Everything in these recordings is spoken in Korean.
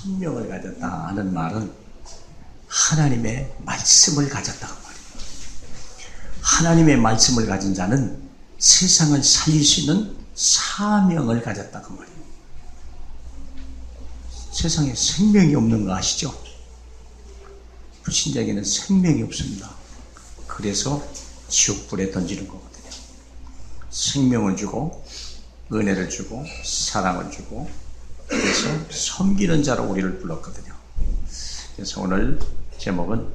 천명을 가졌다 하는 말은 하나님의 말씀을 가졌다고 말이에요. 하나님의 말씀을 가진 자는 세상을 살릴 수 있는 사명을 가졌다고 말이에요. 세상에 생명이 없는 거 아시죠? 불신자에게는 생명이 없습니다. 그래서 지옥불에 던지는 거거든요. 생명을 주고 은혜를 주고 사랑을 주고 그래서 섬기는 자로 우리를 불렀거든요. 그래서 오늘 제목은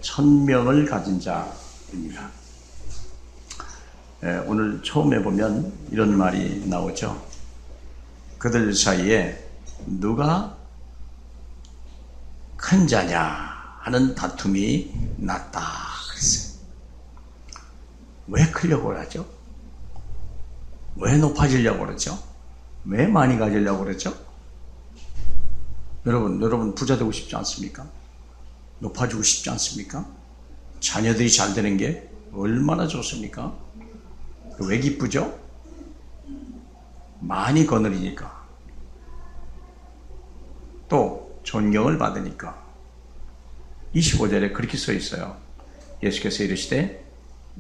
천명을 가진 자입니다. 오늘 처음에 보면 이런 말이 나오죠. 그들 사이에 누가 큰 자냐 하는 다툼이 났다 그랬어요. 왜 크려고 하죠? 왜 높아지려고 그러죠? 왜 많이 가지려고 그러죠? 여러분 부자 되고 싶지 않습니까? 높아지고 싶지 않습니까? 자녀들이 잘 되는 게 얼마나 좋습니까? 왜 기쁘죠? 많이 거느리니까. 또 존경을 받으니까. 25절에 그렇게 써 있어요. 예수께서 이르시되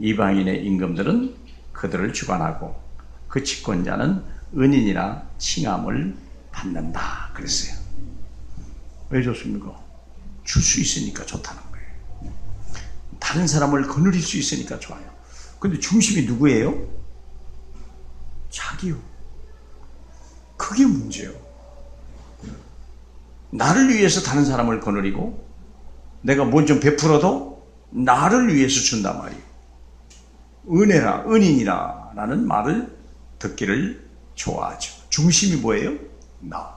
이방인의 임금들은 그들을 주관하고 그 집권자는 은인이라 칭함을 받는다 그랬어요. 왜 좋습니까? 줄 수 있으니까 좋다는 거예요. 다른 사람을 거느릴 수 있으니까 좋아요. 근데 중심이 누구예요? 자기요. 그게 문제예요. 나를 위해서 다른 사람을 거느리고 내가 뭘 좀 베풀어도 나를 위해서 준단 말이에요. 은혜라, 은인이라 라는 말을 듣기를 좋아하죠. 중심이 뭐예요? 나.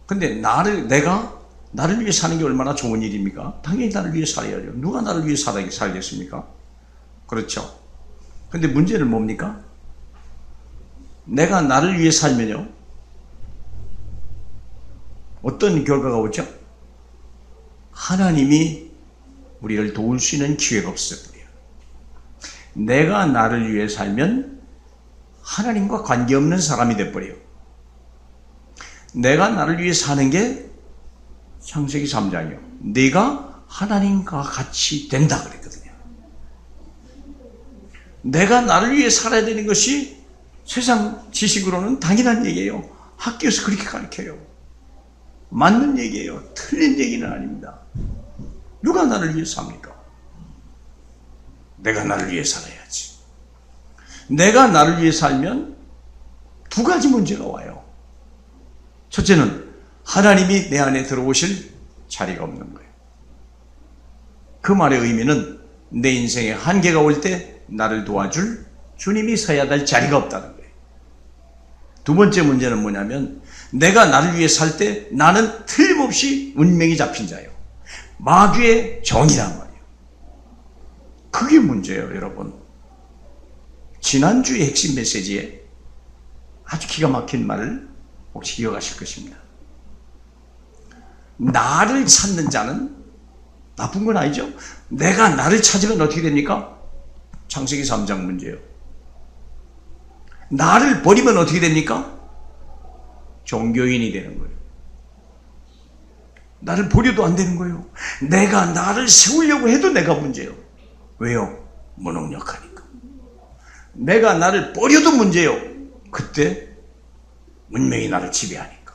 근데 내가 나를 위해 사는 게 얼마나 좋은 일입니까? 당연히 나를 위해 살아야죠. 누가 나를 위해 살겠습니까? 그렇죠. 근데 문제는 뭡니까? 내가 나를 위해 살면요. 어떤 결과가 오죠? 하나님이 우리를 도울 수 있는 기회가 없어요. 내가 나를 위해 살면 하나님과 관계없는 사람이 돼버려요. 내가 나를 위해 사는 게 창세기 3장이요. 내가 하나님과 같이 된다 그랬거든요. 내가 나를 위해 살아야 되는 것이 세상 지식으로는 당연한 얘기예요. 학교에서 그렇게 가르쳐요. 맞는 얘기예요. 틀린 얘기는 아닙니다. 누가 나를 위해 삽니까? 내가 나를 위해 살아야지. 내가 나를 위해 살면 두 가지 문제가 와요. 첫째는 하나님이 내 안에 들어오실 자리가 없는 거예요. 그 말의 의미는 내 인생에 한계가 올 때 나를 도와줄 주님이 서야 될 자리가 없다는 거예요. 두 번째 문제는 뭐냐면 내가 나를 위해 살 때 나는 틀림없이 운명이 잡힌 자예요. 마귀의 종이란 말이에요. 그게 문제예요, 여러분. 지난주의 핵심 메시지에 아주 기가 막힌 말을 혹시 기억하실 것입니다. 나를 찾는 자는 나쁜 건 아니죠. 내가 나를 찾으면 어떻게 됩니까? 창세기 3장 문제예요. 나를 버리면 어떻게 됩니까? 종교인이 되는 거예요. 나를 버려도 안 되는 거예요. 내가 나를 세우려고 해도 내가 문제예요. 왜요? 무능력하니까. 내가 나를 버려도 문제예요. 그때 운명이 나를 지배하니까.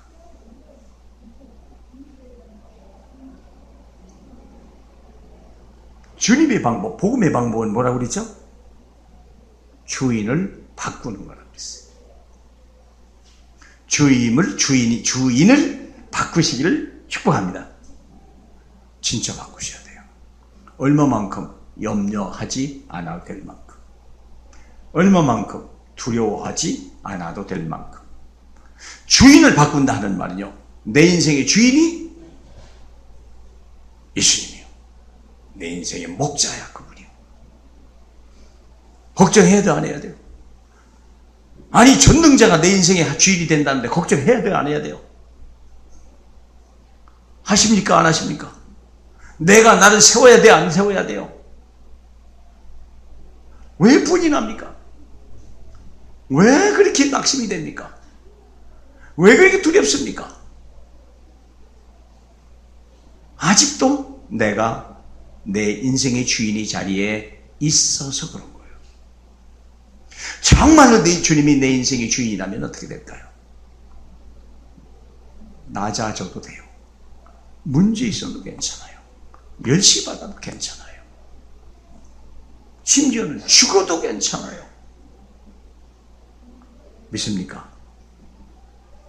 주님의 방법, 복음의 방법은 뭐라고 그랬죠? 주인을 바꾸는 거라고 그랬어요. 주인을 바꾸시기를 축복합니다. 진짜 바꾸셔야 돼요. 얼마만큼 염려하지 않아도 될 만큼, 얼마만큼 두려워하지 않아도 될 만큼. 주인을 바꾼다 하는 말은요, 내 인생의 주인이 예수님이에요. 내 인생의 목자야, 그분이요. 걱정해야 돼, 안 해야 돼요? 아니, 전능자가 내 인생의 주인이 된다는데 걱정해야 돼요, 안 해야 돼요? 하십니까, 안 하십니까? 내가 나를 세워야 돼, 안 세워야 돼요? 왜 분이 납니까? 왜 그렇게 낙심이 됩니까? 왜 그렇게 두렵습니까? 아직도 내가 내 인생의 주인이 자리에 있어서 그런 거예요. 정말로 내 주님이 내 인생의 주인이라면 어떻게 될까요? 낮아져도 돼요. 문제 있어도 괜찮아요. 멸시받아도 괜찮아요. 심지어는 죽어도 괜찮아요. 믿습니까?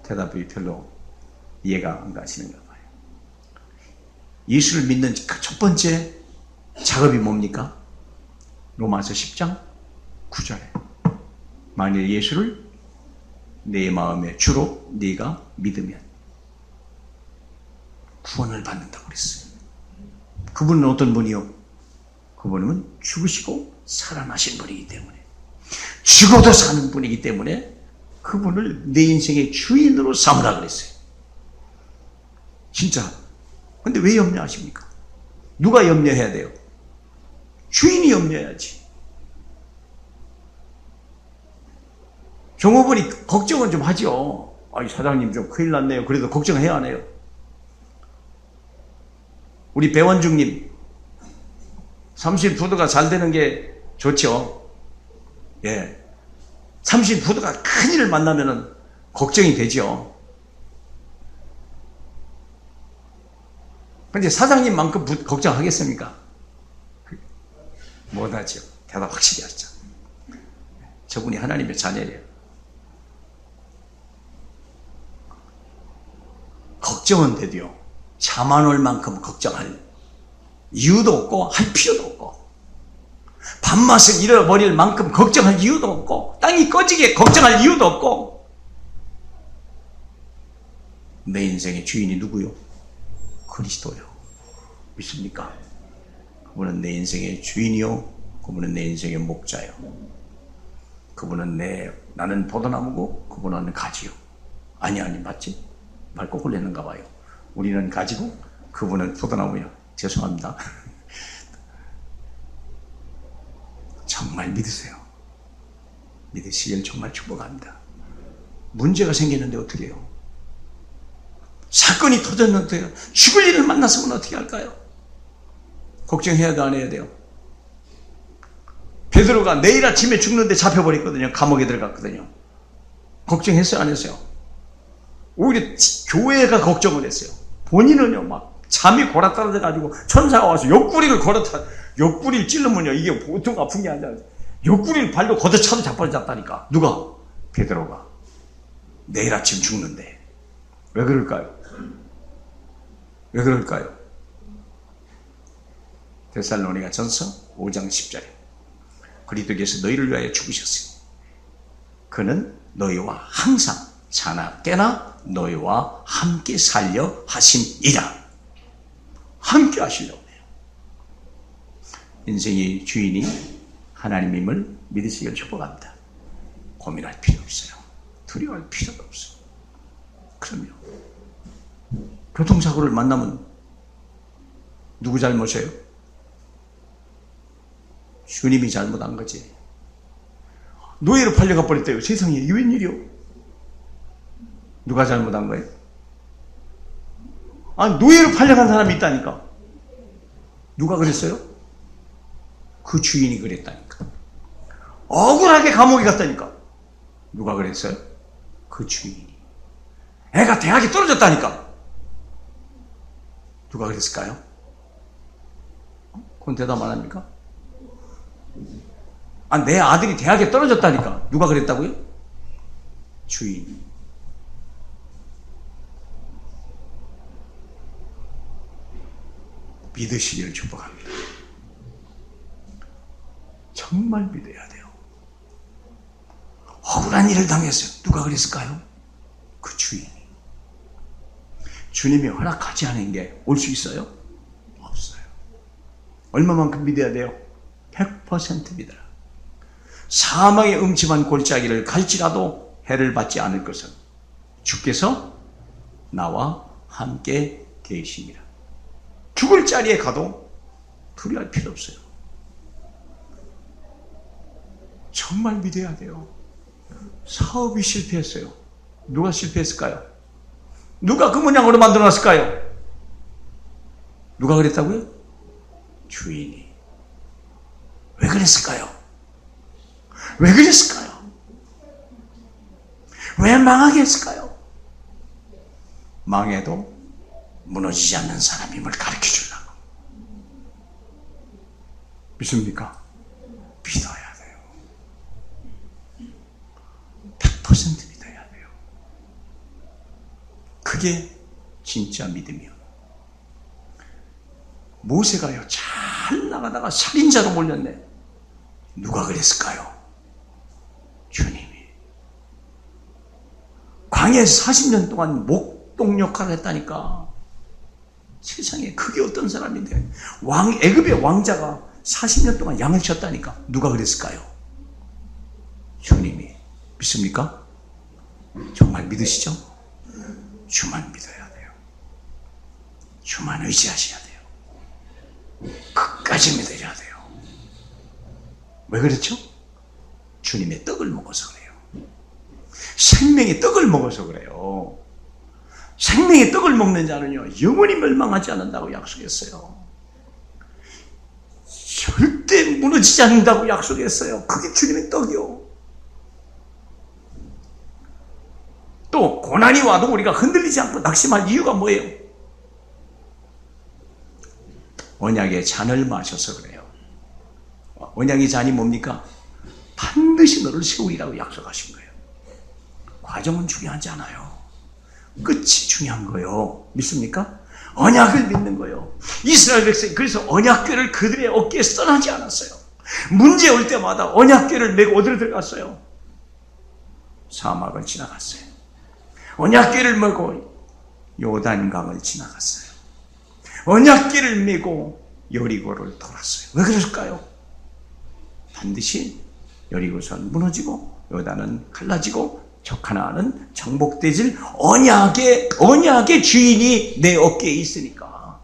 대답이 별로 이해가 안 가시는가 봐요. 예수를 믿는 그 첫 번째 작업이 뭡니까? 로마서 10장 9절에 만일 예수를 내 마음의 주로 네가 믿으면 구원을 받는다고 그랬어요. 그분은 어떤 분이요? 그분은 죽으시고 살아나신 분이기 때문에, 죽어도 사는 분이기 때문에 그분을 내 인생의 주인으로 삼으라 그랬어요. 진짜. 근데 왜 염려하십니까? 누가 염려해야 돼요? 주인이 염려해야지. 종업원이 걱정은 좀 하죠. 아이, 사장님 좀 큰일 났네요. 그래도 걱정해야 하네요. 우리 배원중님, 30푸드가 잘 되는 게 좋죠. 예. 30푸드가 큰일을 만나면은 걱정이 되죠. 근데 사장님만큼 걱정하겠습니까? 못하죠. 대답 확실히 하죠. 저분이 하나님의 자녀예요. 걱정은 돼도요, 잠 안 올 만큼 걱정할 이유도 없고 할 필요도 없고, 밥맛을 잃어버릴 만큼 걱정할 이유도 없고, 땅이 꺼지게 걱정할 이유도 없고. 내 인생의 주인이 누구요? 그리스도요. 믿습니까? 그분은 내 인생의 주인이요, 그분은 내 인생의 목자요. 그분은 나는 포도나무고 그분은 가지요. 아니 맞지? 말 거꾸로 했는가 봐요. 우리는 가지고 그분은 포도나무요. 죄송합니다. 정말 믿으세요. 믿으시길 정말 축복합니다. 문제가 생기는데 어떻게 해요? 사건이 터졌는데 죽을 일을 만났으면 어떻게 할까요? 걱정해야 돼, 안 해야 돼요? 베드로가 내일 아침에 죽는데 잡혀버렸거든요. 감옥에 들어갔거든요. 걱정했어요, 안 했어요? 오히려 교회가 걱정을 했어요. 본인은요, 막 잠이 골아떨어져가지고 천사가 와서 옆구리를 찔르면요, 이게 보통 아픈 게 아니라 옆구리를 발로 걷어차도 자빠졌다니까. 누가? 베드로가. 내일 아침 죽는데. 왜 그럴까요? 왜 그럴까요? 데살로니가 전서 5장 10절에 그리스도께서 너희를 위하여 죽으셨으니 그는 너희와 항상 자나 깨나 너희와 함께 살려 하심이라. 함께 하시려고 해요. 인생의 주인이 하나님임을 믿으시길 축복합니다. 고민할 필요 없어요. 두려워할 필요도 없어요. 그럼요. 교통사고를 만나면 누구 잘못이에요? 주님이 잘못한 거지. 노예로 팔려가 버렸대요. 세상에 이게 웬일이요? 누가 잘못한 거예요? 노예로 팔려간 사람이 있다니까. 누가 그랬어요? 그 주인이 그랬다니까. 억울하게 감옥에 갔다니까. 누가 그랬어요? 그 주인이. 애가 대학에 떨어졌다니까. 누가 그랬을까요? 그건 대답 안 합니까? 내 아들이 대학에 떨어졌다니까. 누가 그랬다고요? 주인이. 믿으시기를 축복합니다. 정말 믿어야 돼요. 억울한 일을 당했어요. 누가 그랬을까요? 그 주인이. 주님이 허락하지 않은 게 올 수 있어요? 없어요. 얼마만큼 믿어야 돼요? 100% 믿어라. 사망의 음침한 골짜기를 갈지라도 해를 받지 않을 것은 주께서 나와 함께 계시니라. 죽을 자리에 가도 두려워할 필요 없어요. 정말 믿어야 돼요. 사업이 실패했어요. 누가 실패했을까요? 누가 그 모양으로 만들어놨을까요? 누가 그랬다고요? 주인이. 왜 그랬을까요? 왜 그랬을까요? 왜 망하게 했을까요? 망해도 무너지지 않는 사람임을 가르쳐 주려고. 믿습니까? 믿어야 돼요. 100% 믿어야 돼요. 그게 진짜 믿음이요. 모세가요, 잘 나가다가 살인자로 몰렸네. 누가 그랬을까요? 주님이. 광야에서 40년 동안 목동 역할을 했다니까. 세상에 그게 어떤 사람인데, 애굽의 왕자가 40년 동안 양을 쳤다니까. 누가 그랬을까요? 주님이. 믿습니까? 정말 믿으시죠? 주만 믿어야 돼요. 주만 의지하셔야 돼요. 끝까지 믿어야 돼요. 왜 그렇죠? 주님의 떡을 먹어서 그래요. 생명의 떡을 먹어서 그래요. 생명의 떡을 먹는 자는요, 영원히 멸망하지 않는다고 약속했어요. 절대 무너지지 않는다고 약속했어요. 그게 주님의 떡이요. 또 고난이 와도 우리가 흔들리지 않고 낙심할 이유가 뭐예요? 언약의 잔을 마셔서 그래요. 언약의 잔이 뭡니까? 반드시 너를 세우리라고 약속하신 거예요. 과정은 중요하지 않아요. 끝이 중요한 거예요. 믿습니까? 언약을 믿는 거예요. 이스라엘 백성이 그래서 언약궤를 그들의 어깨에 써나지 않았어요. 문제 올 때마다 언약궤를 메고 어디로 들어갔어요? 사막을 지나갔어요. 언약궤를 메고 요단강을 지나갔어요. 언약궤를 메고 여리고를 돌았어요. 왜 그랬을까요? 반드시 여리고선 무너지고 요단은 갈라지고 적하나는 정복되질 언약의 주인이 내 어깨에 있으니까.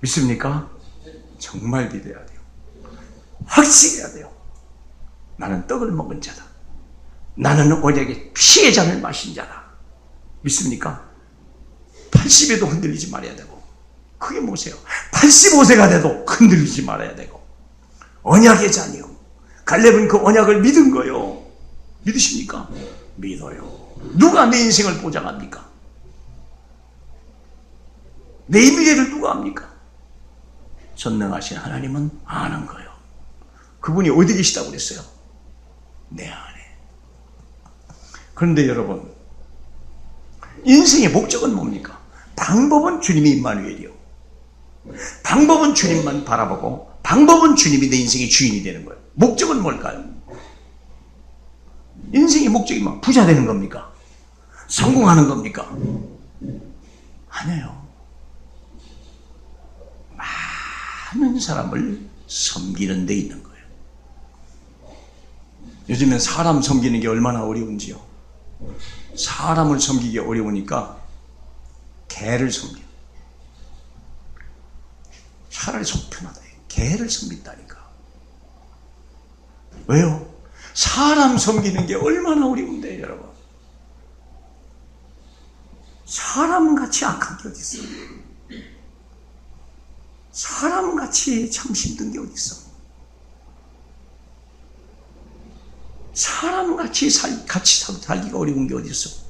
믿습니까? 정말 믿어야 돼요. 확신해야 돼요. 나는 떡을 먹은 자다. 나는 언약의 피의 잔을 마신 자다. 믿습니까? 80에도 흔들리지 말아야 되고, 그게 뭐세요? 85세가 돼도 흔들리지 말아야 되고, 언약의 잔이요. 갈렙은 그 언약을 믿은 거요. 믿으십니까? 믿어요. 누가 내 인생을 보장합니까? 내 미래를 누가 합니까? 전능하신 하나님은 아는 거예요. 그분이 어디 계시다고 그랬어요? 내 안에. 그런데 여러분, 인생의 목적은 뭡니까? 방법은 주님이 임마누엘이요. 방법은 주님만 바라보고, 방법은 주님이 내 인생의 주인이 되는 거예요. 목적은 뭘까요? 인생의 목적이 막 부자 되는 겁니까? 성공하는 겁니까? 아니에요. 많은 사람을 섬기는 데 있는 거예요. 요즘엔 사람 섬기는 게 얼마나 어려운지요. 사람을 섬기기 어려우니까 개를 섬겨. 차라리 속 편하다. 개를 섬긴다니까. 왜요? 사람 섬기는 게 얼마나 어려운데, 여러분. 사람같이 악한 게 어디 있어? 사람같이 참 힘든 게 어디 있어? 사람같이 같이 살기가 어려운 게 어디 있어?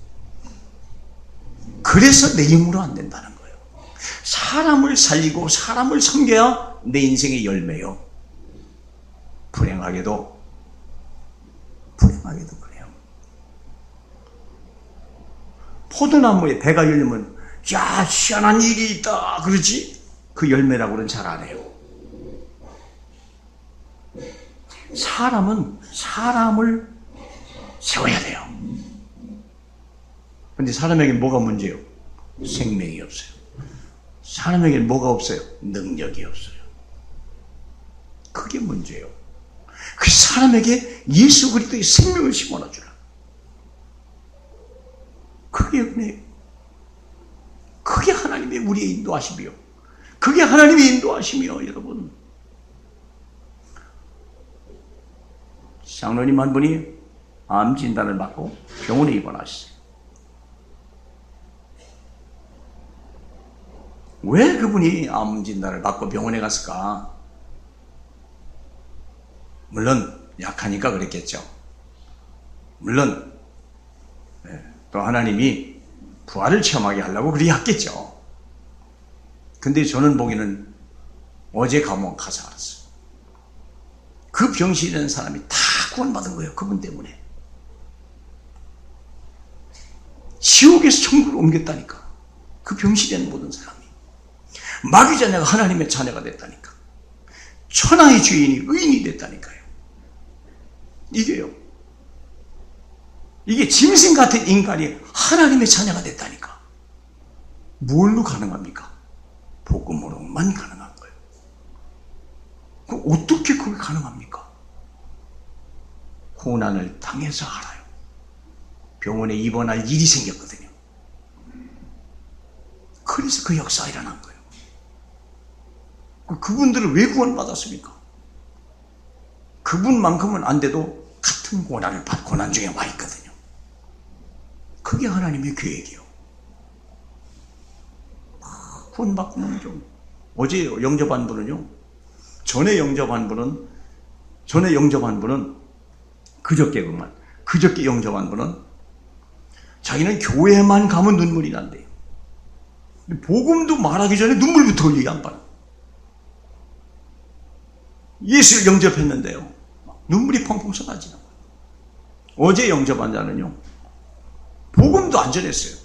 그래서 내 힘으로 안 된다는 거예요. 사람을 살리고 사람을 섬겨야 내 인생의 열매요. 불행하게도 그래요. 포도나무에 배가 열리면 야, 희한한 일이 있다 그러지, 그 열매라고는 잘 안 해요. 사람은 사람을 세워야 돼요. 그런데 사람에게 뭐가 문제예요? 생명이 없어요. 사람에게 뭐가 없어요? 능력이 없어요. 그게 문제예요. 그 사람에게 예수 그리스도의 생명을 심어놔주라. 그게 은혜예요. 그게 하나님의 우리의 인도하심이요. 그게 하나님의 인도하심이요, 여러분. 장로님 한 분이 암 진단을 받고 병원에 입원하셨어요. 왜 그분이 암 진단을 받고 병원에 갔을까? 물론 약하니까 그랬겠죠. 물론 또 하나님이 부활을 체험하게 하려고 그리 했겠죠. 근데 저는 보기에는 어제 감옥 가서 알았어요. 그 병실에 있는 사람이 다 구원받은 거예요. 그분 때문에. 지옥에서 천국으로 옮겼다니까. 그 병실에 있는 모든 사람이. 마귀 자녀가 하나님의 자녀가 됐다니까. 천하의 주인이 의인이 됐다니까요. 이게요. 이게 짐승 같은 인간이 하나님의 자녀가 됐다니까. 뭘로 가능합니까? 복음으로만 가능한 거예요. 그럼 어떻게 그게 가능합니까? 고난을 당해서 알아요. 병원에 입원할 일이 생겼거든요. 그래서 그 역사가 일어난 거예요. 그분들은 왜 구원받았습니까? 그분만큼은 안 돼도 같은 고난 중에 와 있거든요. 그게 하나님의 계획이요. 구원받고는 좀. 어제 영접한 분은요, 전에 영접한 분은 그저께 영접한 분은 자기는 교회만 가면 눈물이 난대요. 복음도 말하기 전에 눈물부터 흘리게 안 봐요. 예수를 영접했는데요, 눈물이 펑펑 쏟아지는 거예요. 어제 영접한 자는요, 복음도 안 전했어요.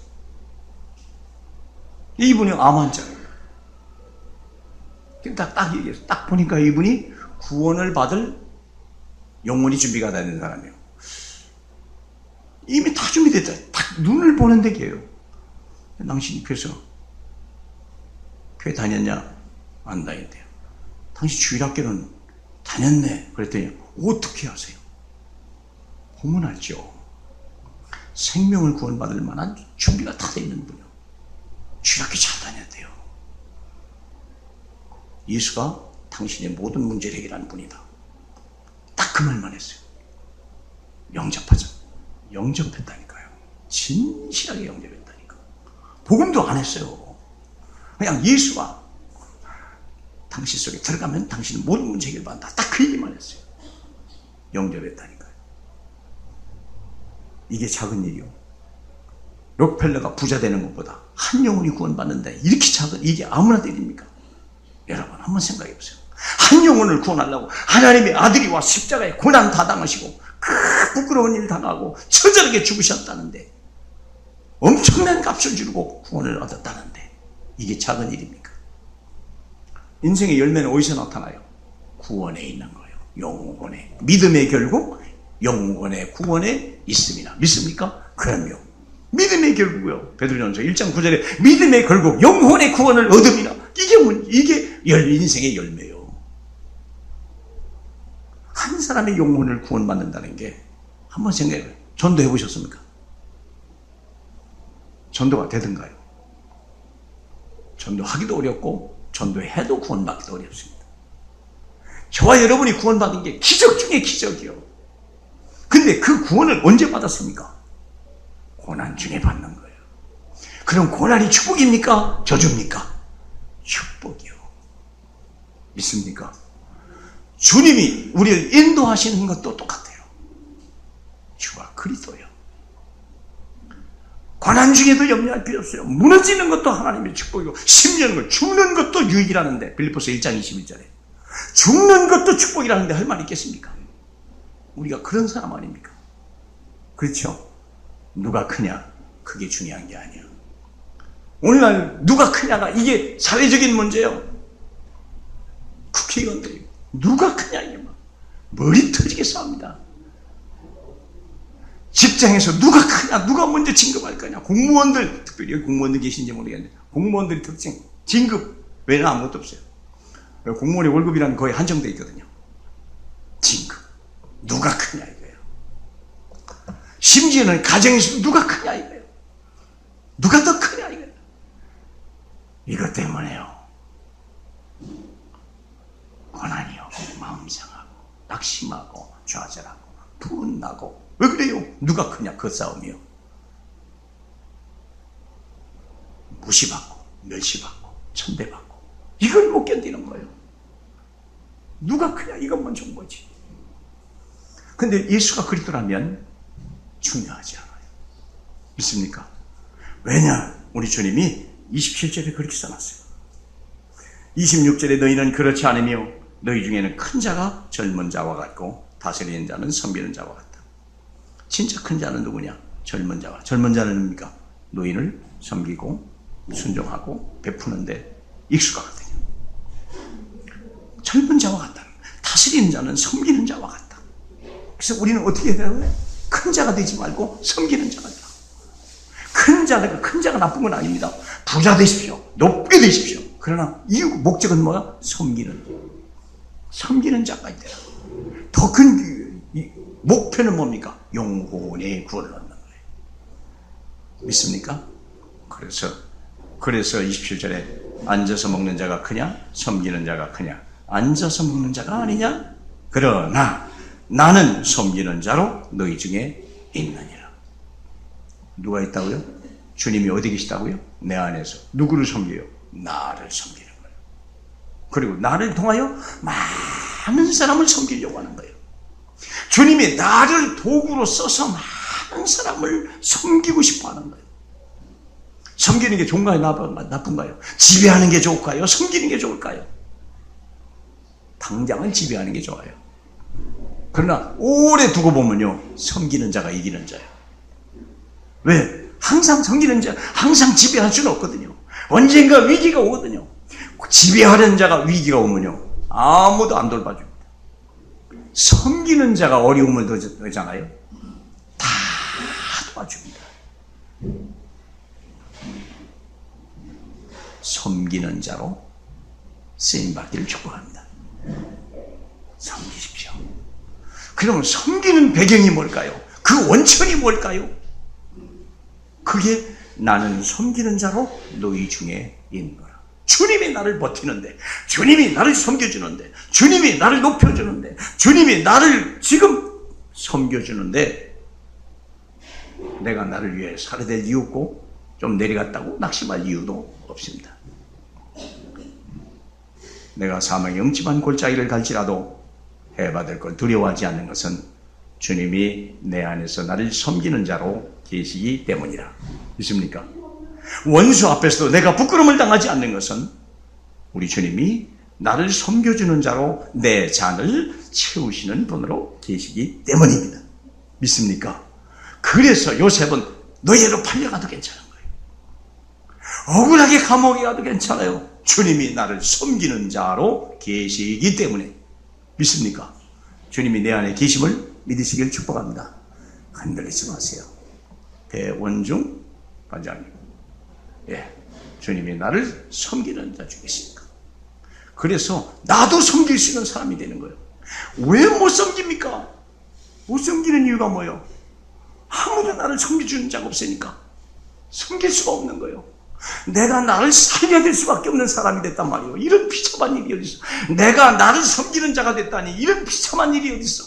이분이 암 환자예요. 딱 얘기했어요. 딱 보니까 이분이 구원을 받을 영혼이 준비가 되는 사람이에요. 이미 다 준비됐다. 딱 눈을 보는 데게요. 당신이 그래서 교회 다녔냐? 안 다녔대요. 당신 주일학교는 다녔네. 그랬더니 어떻게 하세요? 보면 알죠. 생명을 구원받을 만한 준비가 다 돼 있는 분이요. 주일학교 잘 다녔대요. 예수가 당신의 모든 문제를 해결하는 분이다. 딱 그 말만 했어요. 영접하자. 영접했다니까요. 진실하게 영접했다니까. 복음도 안 했어요. 그냥 예수가 당신 속에 들어가면 당신은 모든 문제 해결받는다. 딱 그 얘기만 했어요. 영접했다니까요. 이게 작은 일이요. 록펠러가 부자 되는 것보다 한 영혼이 구원받는데 이렇게 작은, 이게 아무나 때립니까? 여러분 한번 생각해 보세요. 한 영혼을 구원하려고 하나님의 아들이 와 십자가에 고난 다 당하시고 그 부끄러운 일 당하고 처절하게 죽으셨다는데, 엄청난 값을 주고 구원을 얻었다는데 이게 작은 일입니까? 인생의 열매는 어디서 나타나요? 구원에 있는 거예요. 영원에. 믿음의 결국 영원의 구원에 있음이나. 믿습니까? 그럼요. 믿음의 결국이요. 베드로전서 1장 9절에 믿음의 결국 영혼의 구원을 얻음이나. 이게 인생의 열매요. 한 사람의 영혼을 구원받는다는 게, 한번 생각해봐요. 전도해 보셨습니까? 전도가 되던가요? 전도하기도 어렵고 전도해도 구원받기도 어렵습니다. 저와 여러분이 구원받은 게 기적 중에 기적이요. 근데 그 구원을 언제 받았습니까? 고난 중에 받는 거예요. 그럼 고난이 축복입니까? 저주입니까? 축복이요. 믿습니까? 주님이 우리를 인도하시는 것도 똑같아요. 주가 그리스도요. 고난 중에도 염려할 필요 없어요. 무너지는 것도 하나님의 축복이고, 심령을 죽는 것도 유익이라는데, 빌립보서 1장 21절에 죽는 것도 축복이라는데 할 말 있겠습니까? 우리가 그런 사람 아닙니까? 그렇죠? 누가 크냐, 그게 중요한 게 아니야. 오늘날 누가 크냐가 이게 사회적인 문제예요. 국회의원들이 누가 크냐, 이게 막 머리 터지게 싸웁니다. 직장에서 누가 크냐, 누가 먼저 진급할 거냐. 공무원들, 특별히 여기 공무원들 계신지 모르겠는데, 공무원들의 특징, 진급 외에는 아무것도 없어요. 공무원의 월급이라는 거의 한정되어 있거든요. 진급, 누가 크냐 이거예요. 심지어는 가정에서 누가 크냐 이거예요. 누가 더 크냐 이거예요. 이것 때문에요, 고난이요, 마음 상하고 낙심하고 좌절하고 분나고. 왜 그래요? 누가 크냐 그 싸움이요. 무시받고 멸시받고 천대받고. 이걸 못 견디는 거예요. 누가 크냐 이것만 좋은 거지. 근데 예수가 그리스도라면 중요하지 않아요. 믿습니까? 왜냐? 우리 주님이 27절에 그렇게 써놨어요. 26절에 너희는 그렇지 않으며 너희 중에는 큰 자가 젊은 자와 같고 다스리는 자는 섬기는 자와 같다. 진짜 큰 자는 누구냐? 젊은 자와. 젊은 자는 뭡니까? 노인을 섬기고 순종하고 베푸는데 익숙하거든요. 젊은 자와 같다. 다스리는 자는 섬기는 자와 같다. 그래서 우리는 어떻게 해야 돼요? 큰 자가 되지 말고 섬기는 자가 되라. 큰 자가 나쁜 건 아닙니다. 부자 되십시오. 높게 되십시오. 그러나 이유 목적은 뭐야? 섬기는 자가 있더라. 더 큰 목표는 뭡니까? 영혼의 구원을 얻는 거예요. 믿습니까? 그래서 27절에 앉아서 먹는 자가 크냐? 섬기는 자가 크냐? 앉아서 먹는 자가 아니냐? 그러나 나는 섬기는 자로 너희 중에 있느니라. 누가 있다고요? 주님이 어디 계시다고요? 내 안에서. 누구를 섬겨요? 나를 섬기는 거예요. 그리고 나를 통하여 많은 사람을 섬기려고 하는 거예요. 주님이 나를 도구로 써서 많은 사람을 섬기고 싶어 하는 거예요. 섬기는 게 좋은가요? 나쁜가요? 지배하는 게 좋을까요? 섬기는 게 좋을까요? 당장은 지배하는 게 좋아요. 그러나 오래 두고 보면요, 섬기는 자가 이기는 자예요. 왜? 항상 섬기는 자, 항상 지배할 수는 없거든요. 언젠가 위기가 오거든요. 지배하려는 자가 위기가 오면요, 아무도 안 돌봐줍니다. 섬기는 자가 어려움을 더잖아요. 다 도와줍니다. 섬기는 자로 쓰임받기를 축복합니다. 섬기십시오. 그러면 섬기는 배경이 뭘까요? 그 원천이 뭘까요? 그게 나는 섬기는 자로 너희 중에 있노라. 주님이 나를 버티는데, 주님이 나를 섬겨주는데, 주님이 나를 높여주는데, 주님이 나를 지금 섬겨주는데, 내가 나를 위해 살아야 될 이유 없고 좀 내려갔다고 낙심할 이유도 없습니다. 내가 사망의 음침한 골짜기를 갈지라도 해받을 걸 두려워하지 않는 것은 주님이 내 안에서 나를 섬기는 자로 계시기 때문이라. 믿습니까? 원수 앞에서도 내가 부끄러움을 당하지 않는 것은 우리 주님이 나를 섬겨주는 자로 내 잔을 채우시는 분으로 계시기 때문입니다. 믿습니까? 그래서 요셉은 노예로 팔려가도 괜찮은 거예요. 억울하게 감옥에 가도 괜찮아요. 주님이 나를 섬기는 자로 계시기 때문에. 믿습니까? 주님이 내 안에 계심을 믿으시길 축복합니다. 흔들리지 마세요. 배원중 관장님, 주님이 나를 섬기는 자 중에 있습니까? 그래서 나도 섬길 수 있는 사람이 되는 거예요. 왜 못 섬깁니까? 못 섬기는 이유가 뭐예요? 아무도 나를 섬겨주는 자가 없으니까 섬길 수가 없는 거예요. 내가 나를 살려야 될 수밖에 없는 사람이 됐단 말이에요. 이런 비참한 일이 어디 있어? 내가 나를 섬기는 자가 됐다니 이런 비참한 일이 어디 있어?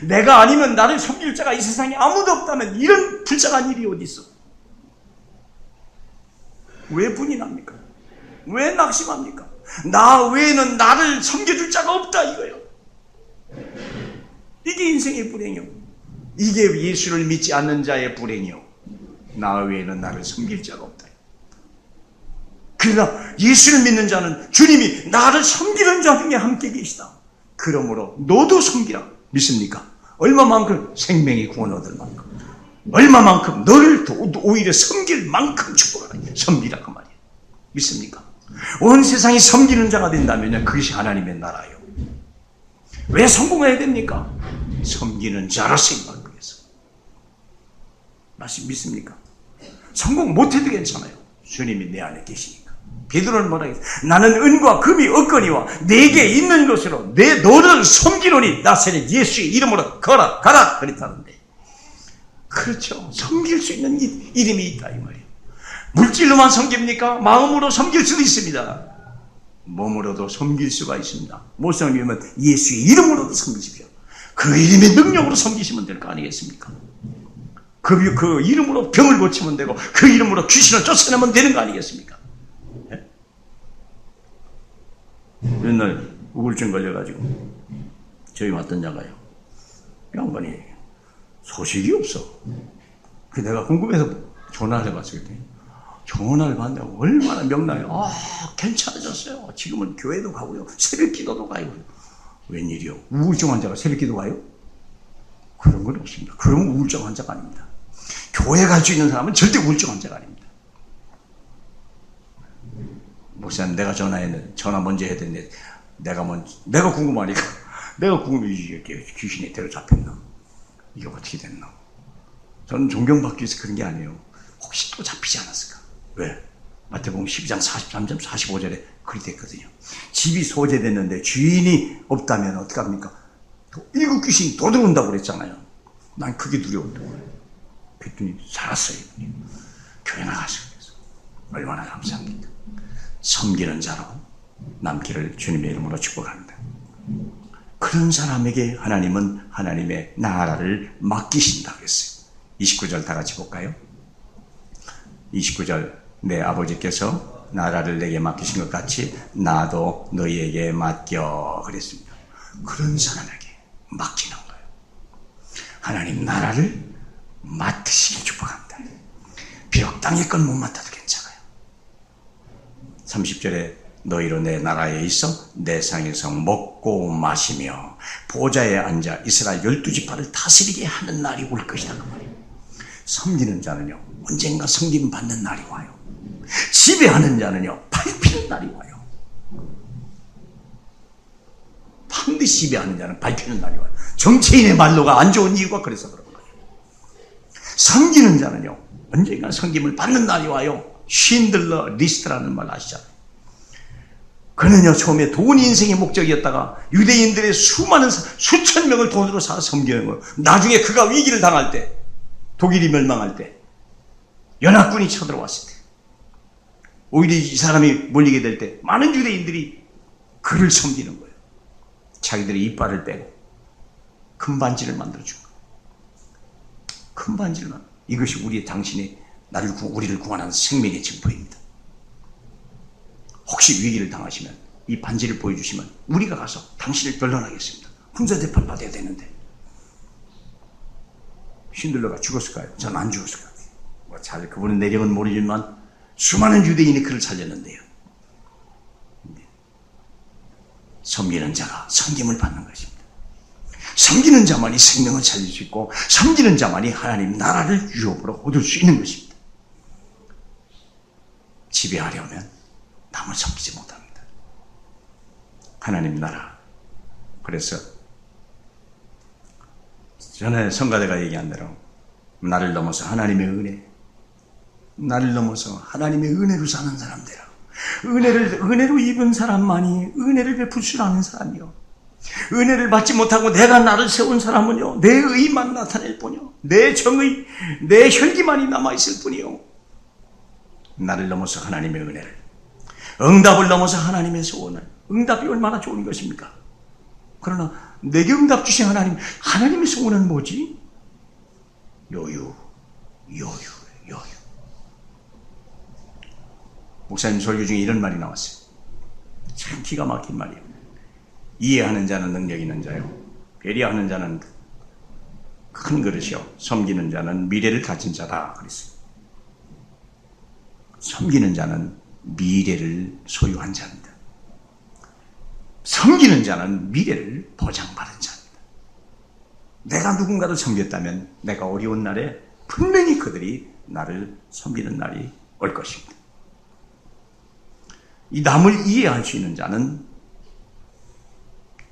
내가 아니면 나를 섬길 자가 이 세상에 아무도 없다면 이런 불쌍한 일이 어디 있어? 왜 분이 납니까? 왜 낙심합니까? 나 외에는 나를 섬겨줄 자가 없다 이거예요. 이게 인생의 불행이요. 이게 예수를 믿지 않는 자의 불행이요. 나 외에는 나를 섬길 자가 없다. 그러나 예수를 믿는 자는 주님이 나를 섬기는 자 중에 함께 계시다. 그러므로 너도 섬기라. 믿습니까? 얼마만큼 생명의 구원 얻을 만큼, 얼마만큼 너를 오히려 섬길 만큼 축복하라. 섬기라 그 말이에요. 믿습니까? 온 세상이 섬기는 자가 된다면 그것이 하나님의 나라예요. 왜 성공해야 됩니까? 섬기는 자로서 임하기 위해서. 믿습니까? 성공 못해도 괜찮아요. 주님이 내 안에 계시니까. 베드로는 뭐라 했어요? 나는 은과 금이 없거니와 내게 있는 것으로 너를 섬기노니 나사렛 예수의 이름으로 가라 그랬다는데, 그렇죠. 섬길 수 있는 이름이 있다 이 말이에요. 물질로만 섬깁니까? 마음으로 섬길 수도 있습니다. 몸으로도 섬길 수가 있습니다. 못 섬기면 예수의 이름으로도 섬기십시오. 그 이름의 능력으로 섬기시면 될 거 아니겠습니까? 그 이름으로 병을 고치면 되고 그 이름으로 귀신을 쫓아내면 되는 거 아니겠습니까? 옛날 우울증 걸려가지고 저희 왔던 자가요. 양반이 소식이 없어. 그 내가 궁금해서 전화를 해봤어요. 전화를 받는다고 얼마나 명랑해요. 괜찮아졌어요. 지금은 교회도 가고요. 새벽 기도도 가요. 웬일이요? 우울증 환자가 새벽 기도 가요? 그런 건 없습니다. 그러면 우울증 환자가 아닙니다. 교회 갈 수 있는 사람은 절대 우울증 환자가 아닙니다. 목사님, 내가 전화 먼저 해야 되는데, 내가 궁금하니까, 내가 궁금해, 이게 귀신이 데려잡혔나? 이게 어떻게 됐나? 저는 존경받기 위해서 그런 게 아니에요. 혹시 또 잡히지 않았을까? 왜? 마태복음 12장 43절, 45절에 그리 됐거든요. 집이 소재됐는데 주인이 없다면 어떡합니까? 일곱 귀신이 또 들어온다고 그랬잖아요. 난 그게 두려웠던 거예요. 그랬더니 살았어요. 교회 나가서 그래서 얼마나 감사합니까? 섬기는 자로 남기를 주님의 이름으로 축복합니다. 그런 사람에게 하나님은 하나님의 나라를 맡기신다 그랬어요. 29절 다 같이 볼까요? 29절, 내 아버지께서 나라를 내게 맡기신 것 같이 나도 너희에게 맡겨 그랬습니다. 그런 사람에게 맡기는 거예요. 하나님 나라를 맡으시길 축복합니다. 비록 땅의 건 못 맡아도 괜찮아요. 30절에 너희로 내 나라에 있어 내 상에서 먹고 마시며 보좌에 앉아 이스라엘 12지파를 다스리게 하는 날이 올 것이다 그 말이에요. 섬기는 자는요 언젠가 섬김 받는 날이 와요. 지배하는 자는요 밟히는 날이 와요. 반드시 지배하는 자는 밟히는 날이 와요. 정치인의 말로가 안 좋은 이유가 그래서 그런 거예요. 섬기는 자는요 언젠가 섬김을 받는 날이 와요. 쉰들러 리스트라는 말 아시잖아요. 그는요 처음에 돈이 인생의 목적이었다가 유대인들의 수천 명을 돈으로 사 섬기는 거예요. 나중에 그가 위기를 당할 때, 독일이 멸망할 때, 연합군이 쳐들어왔을 때, 오히려 이 사람이 몰리게 될 때 많은 유대인들이 그를 섬기는 거예요. 자기들의 이빨을 빼고 금 반지를 만들어준 거예요. 금 반지를 만들어. 이것이 당신의 우리를 구원하는 생명의 증거입니다. 혹시 위기를 당하시면 이 반지를 보여주시면 우리가 가서 당신을 변론하겠습니다. 군사재판 받아야 되는데. 쉰들러가 죽었을까요? 전 안 죽었을 것 같아요. 그분의 내력은 모르지만 수많은 유대인이 그를 살렸는데요. 섬기는 자가 섬김을 받는 것입니다. 섬기는 자만이 생명을 살릴 수 있고 섬기는 자만이 하나님 나라를 유업으로 얻을 수 있는 것입니다. 지배하려면 남을 섬기지 못합니다. 하나님 나라. 그래서 전에 성가대가 얘기한 대로 나를 넘어서 하나님의 은혜, 나를 넘어서 하나님의 은혜로 사는 사람들, 은혜로 입은 사람만이 은혜를 베풀 줄 아는 사람이요. 은혜를 받지 못하고 내가 나를 세운 사람은요, 내 의만 나타낼 뿐이요, 내 정의, 내 혈기만이 남아있을 뿐이요. 나를 넘어서 하나님의 은혜를, 응답을 넘어서 하나님의 소원을. 응답이 얼마나 좋은 것입니까? 그러나 내게 응답 주신 하나님의 소원은 뭐지? 여유. 목사님 설교 중에 이런 말이 나왔어요. 참 기가 막힌 말이에요. 이해하는 자는 능력 있는 자요, 배려하는 자는 큰 그릇이요, 섬기는 자는 미래를 가진 자다 그랬어요. 섬기는 자는 미래를 소유한 자입니다. 섬기는 자는 미래를 보장받은 자입니다. 내가 누군가를 섬겼다면 내가 어려운 날에 분명히 그들이 나를 섬기는 날이 올 것입니다. 이 남을 이해할 수 있는 자는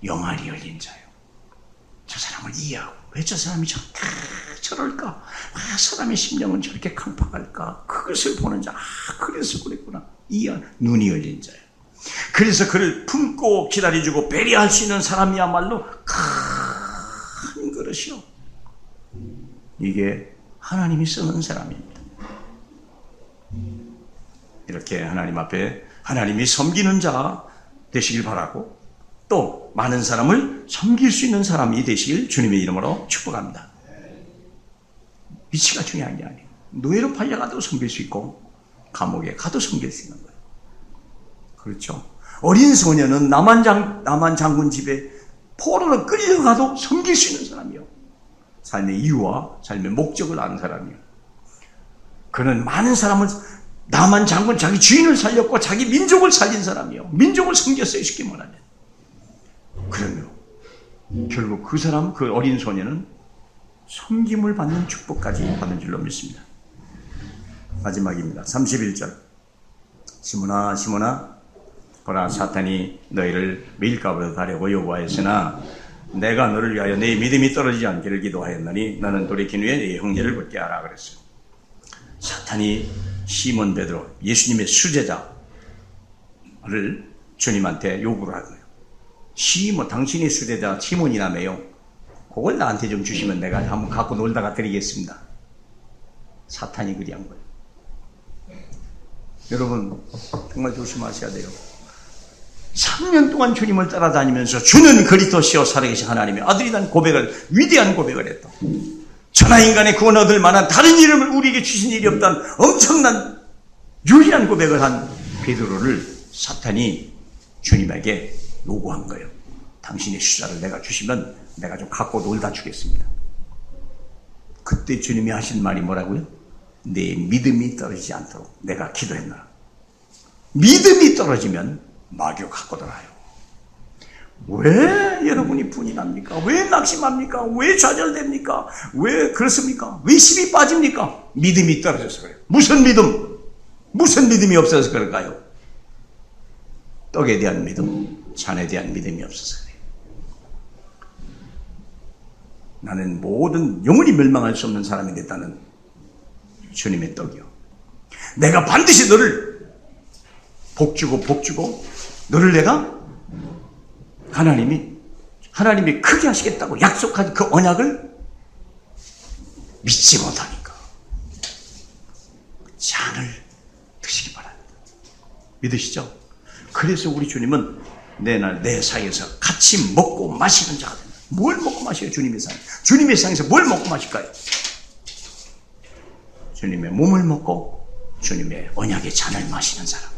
영알이 열린 자예요. 저 사람을 이해하고 왜 저 사람이 저럴까? 사람의 심령은 저렇게 강팍할까? 그것을 보는 자. 그래서 그랬구나. 눈이 열린 자예요. 그래서 그를 품고 기다려주고 배려할 수 있는 사람이야말로 큰 그릇이요. 이게 하나님이 쓰는 사람입니다. 이렇게 하나님 앞에 하나님이 섬기는 자 되시길 바라고, 또 많은 사람을 섬길 수 있는 사람이 되시길 주님의 이름으로 축복합니다. 위치가 중요한 게 아니에요. 노예로 팔려가도 섬길 수 있고 감옥에 가도 섬길 수 있는 거예요. 그렇죠? 어린 소년은 나만 장군 집에 포로로 끌려가도 섬길 수 있는 사람이요. 삶의 이유와 삶의 목적을 아는 사람이요. 그는 많은 사람을, 나만 장군 자기 주인을 살렸고 자기 민족을 살린 사람이요. 민족을 섬겼어요, 쉽게 말하면. 그러면 결국 그 사람, 그 어린 소년은 섬김을 받는 축복까지 받은 줄로 믿습니다. 마지막입니다. 31절. 시몬아, 시몬아, 보라, 사탄이 너희를 밀가부로 하려고 요구하였으나 내가 너를 위하여 네 믿음이 떨어지지 않기를 기도하였노니 너는 돌이킨 후에 네 형제를 붙게 하라 그랬어요. 사탄이 시몬 베드로, 예수님의 수제자를 주님한테 요구를 하고요. 시몬, 당신의 수제자 시몬이라며요. 그걸 나한테 좀 주시면 내가 한번 갖고 놀다가 드리겠습니다. 사탄이 그리 한 거예요. 여러분 정말 조심하셔야 돼요. 3년 동안 주님을 따라다니면서 주는 그리스도시요 살아계신 하나님의 아들이라는 고백을, 위대한 고백을 했다. 천하인간의 구원 얻을 만한 다른 이름을 우리에게 주신 일이 없다는 엄청난 유일한 고백을 한 베드로를 사탄이 주님에게 요구한 거예요. 당신의 수자를 내가 주시면 내가 좀 갖고 놀다 주겠습니다. 그때 주님이 하신 말이 뭐라고요? 내 믿음이 떨어지지 않도록 내가 기도했노라. 믿음이 떨어지면 마귀가 갖고 돌아요. 왜 여러분이 분이 납니까? 왜 낙심합니까? 왜 좌절됩니까? 왜 그렇습니까? 왜 힘이 빠집니까? 믿음이 떨어져서 그래요. 무슨 믿음? 무슨 믿음이 없어서 그럴까요? 떡에 대한 믿음, 잔에 대한 믿음이 없어서 그래요. 나는 모든 영원히 멸망할 수 없는 사람이 됐다는 주님의 떡이요. 내가 반드시 너를 복주고 너를 내가 하나님이 크게 하시겠다고 약속한 그 언약을 믿지 못하니까 잔을 드시기 바랍니다. 믿으시죠? 그래서 우리 주님은 내 사이에서 같이 먹고 마시는 자가 된다. 뭘 먹고 마셔요? 주님의 상. 주님의 상에서 뭘 먹고 마실까요? 주님의 몸을 먹고 주님의 언약의 잔을 마시는 사람.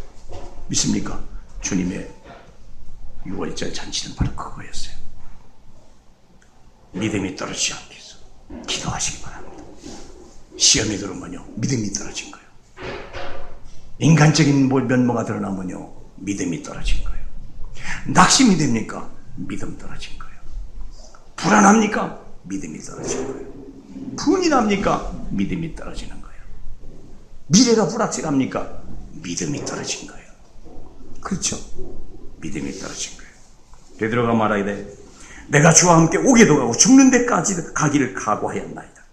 믿습니까? 주님의 6월절 잔치는 바로 그거였어요. 믿음이 떨어지지 않게 해서 기도하시기 바랍니다. 시험이 들어오면요, 믿음이 떨어진 거예요. 인간적인 면모가 드러나면요, 믿음이 떨어진 거예요. 낙심이 됩니까? 믿음 떨어진 거예요. 불안합니까? 믿음이 떨어진 거예요. 분이 납니까? 믿음이 떨어지는 거예요. 미래가 불확실합니까? 믿음이 떨어진 거예요. 그렇죠? 믿음이 떨어진 거예요. 베드로가 말하게 돼, 내가 주와 함께 오게도 가고 죽는 데까지 가기를 각오하였나이다.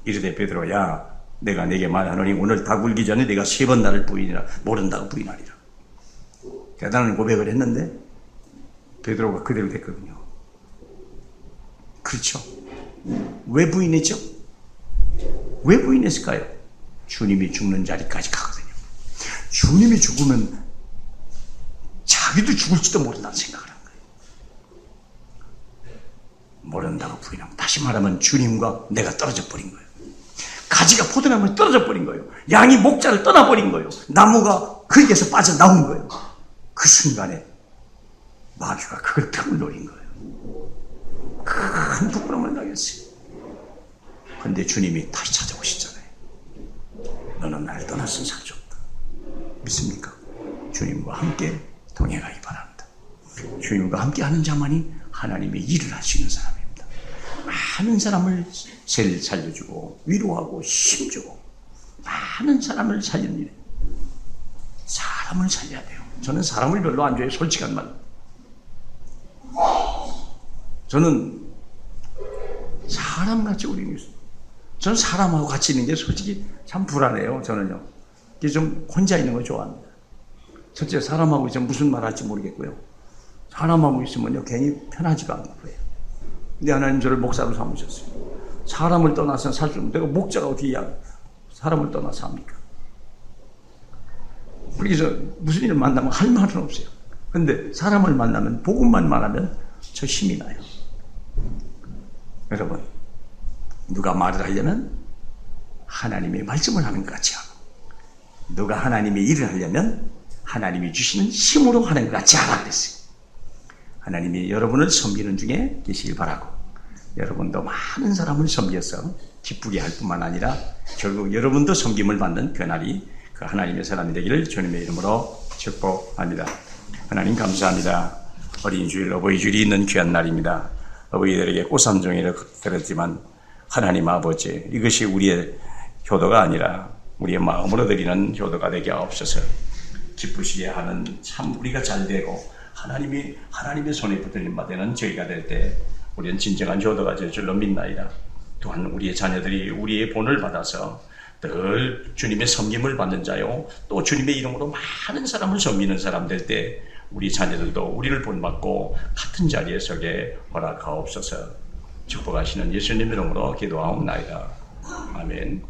이르되 베드로야, 내가 네게 말하노니 오늘 닭 울기 전에 네가 3번 나를 모른다고 부인하리라. 대단한 고백을 했는데 베드로가 그대로 됐거든요. 그렇죠? 왜 부인했죠? 왜 부인했을까요? 주님이 죽는 자리까지 가거든요. 주님이 죽으면 자기도 죽을지도 모른다는 생각을 한 거예요. 모른다고 부인하고, 다시 말하면 주님과 내가 떨어져 버린 거예요. 가지가 포도나무에 떨어져 버린 거예요. 양이 목자를 떠나버린 거예요. 나무가 그에게서 빠져나온 거예요. 그 순간에 마귀가 그걸 틈을 노린 거예요. 큰 부끄러움을 당했어요. 그런데 주님이 다시 찾아오시잖아요. 너는 나를 떠났으면 살 수 없다. 믿습니까? 주님과 함께 동행하기 바랍니다. 주님과 함께 하는 자만이 하나님의 일을 할 수 있는 사람입니다. 많은 사람을 살려주고 위로하고 힘주고 많은 사람을 살리는 일. 사람을 살려야 돼요. 저는 사람을 별로 안 좋아해요. 솔직한 말. 저는 사람같이 우리는 있어요. 저는 사람하고 같이 있는 게 솔직히 참 불안해요. 저는요. 좀 혼자 있는 걸 좋아합니다. 첫째, 사람하고 있으면 무슨 말 할지 모르겠고요. 사람하고 있으면요, 괜히 편하지가 않고 그래요. 근데 하나님 저를 목사로 삼으셨어요. 사람을 떠나서는 살 수 없는, 내가 목자가 어떻게 사람을 떠나서 합니까? 그래서 무슨 일을 만나면 할 말은 없어요. 근데 사람을 만나면, 복음만 말하면 저 힘이 나요. 여러분, 누가 말을 하려면 하나님의 말씀을 하는 것 같이 하고, 누가 하나님의 일을 하려면 하나님이 주시는 힘으로 하는 것 같지 않아 그랬어요. 하나님이 여러분을 섬기는 중에 계시길 바라고, 여러분도 많은 사람을 섬겨서 기쁘게 할 뿐만 아니라 결국 여러분도 섬김을 받는 그날이 그 하나님의 사람이 되기를 주님의 이름으로 축복합니다. 하나님 감사합니다. 어린 주일, 어버이 주일이 있는 귀한 날입니다. 어버이들에게 꽃삼종이를 드렸지만 하나님 아버지, 이것이 우리의 효도가 아니라 우리의 마음으로 드리는 효도가 되게 하옵소서. 기쁘시게 하는 참 우리가 잘 되고 하나님의 손에 붙들림 받는 저희가 될 때 우리는 진정한 효도가 될 줄로 믿나이다. 또한 우리의 자녀들이 우리의 본을 받아서 늘 주님의 섬김을 받는 자요, 또 주님의 이름으로 많은 사람을 섬기는 사람 될 때 우리 자녀들도 우리를 본받고 같은 자리에 서게 허락하옵소서. 축복하시는 예수님 이름으로 기도하옵나이다. 아멘.